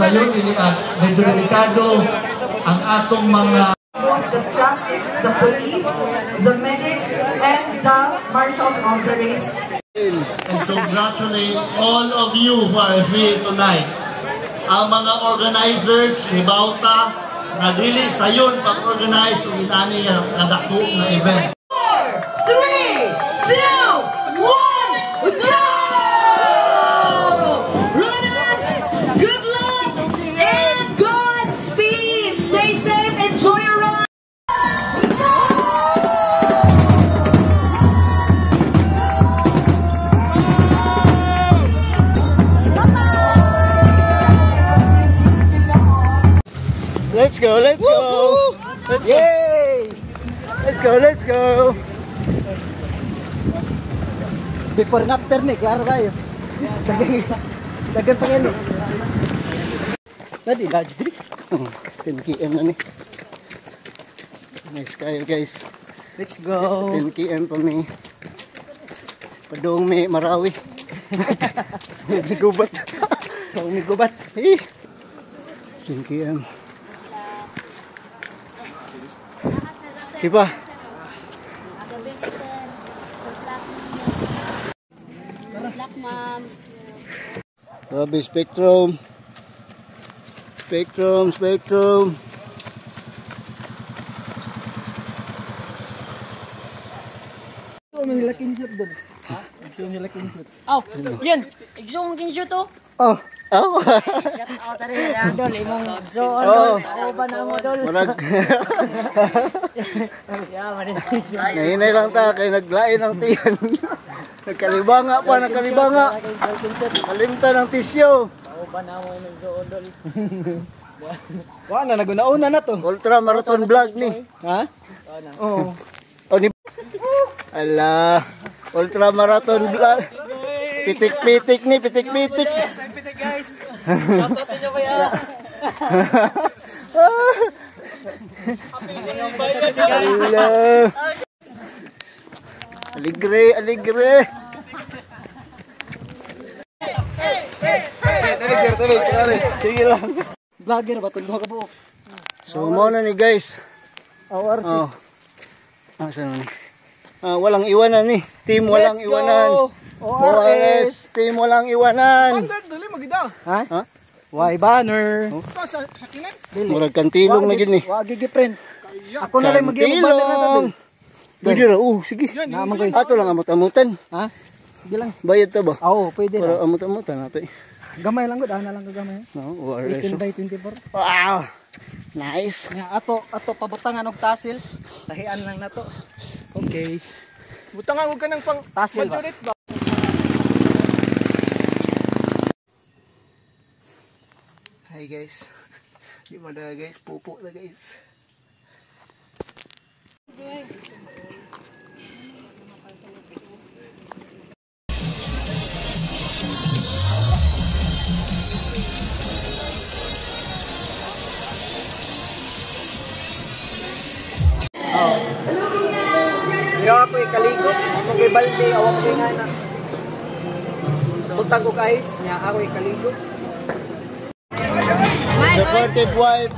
sayon medyo delikado ang atong mga the traffic, the police, the medics, and the marshals of the race. And congratulate all of you who are here tonight. Ang mga organizers ni Bauta na dili sayon pag-organize ng inani nga kadako na event. 4, 3, 2, 1, go! Runners, good luck and Godspeed. Stay safe, enjoy your run. Let's go, let's go! Let's go! Yay! Let's go, let's go! Before and after ni, klaro kayo. Dagan pa yan. Tadi, lodge diri. 10 km na ni. Nice kayo guys. Let's go! 10 km pa may padong may Marawi. May gubat. May gubat. 10 km. Diba? Grabe, Spectrum. Spectrum, Spectrum. Ito may laking shoot doon. Ha? Ito may laking shoot. Oh, yan. Igso mong kinshoot to? Oh. Oh. Shout out rin na dol. Imong igso. Oh. Ako ba na mo dol? Marag. Yeah, manin. Nahinay lang ta kay naglain ng tiyan. Nagkalibanga pa, nagkalibanga. Kalimta ng tisyo. Ako ba na mo imong igso dol? Wala na, naguna-una na to. Ultra Marathon Vlog ni. Ha? Oo. Oh, ni. Ala. Ultra Marathon Vlog. Pitik-pitik ni, pitik-pitik. Pitik guys. Shout out niyo kaya. Hello. Aligre, aligre. Sige lang. Vlogger ba? Tulungan ka po. So, muna ni guys. ORC. Oh. Saan ni? Walang iwanan ni. Team walang iwanan. ORS. Team walang iwanan. Dali magida. Ha? Why banner? Sa kinan? Murag kantilong na gid ni. Wa gigi friend. Ako na lang mag-iwan banner na to. Pwede ra. Sige. Ato lang amot-amutan. Ha? Sige lang. Bayad ta ba? Oo, pwede para na. amot-amutan nato. Gamay lang gud, ana lang gamay. No, ORS. 18 by 24. Wow. Nice. Nga ato pabutangan og tasil. Tahian lang nato. Okay. Butangan og kanang pang Tasil ba? Hi guys. Di mo na guys, pupo na guys. Pero ako ikaligo, ako kay balde, awak ko nga na. Buntag ko kahis, niya ako ikaligo. Supportive wife.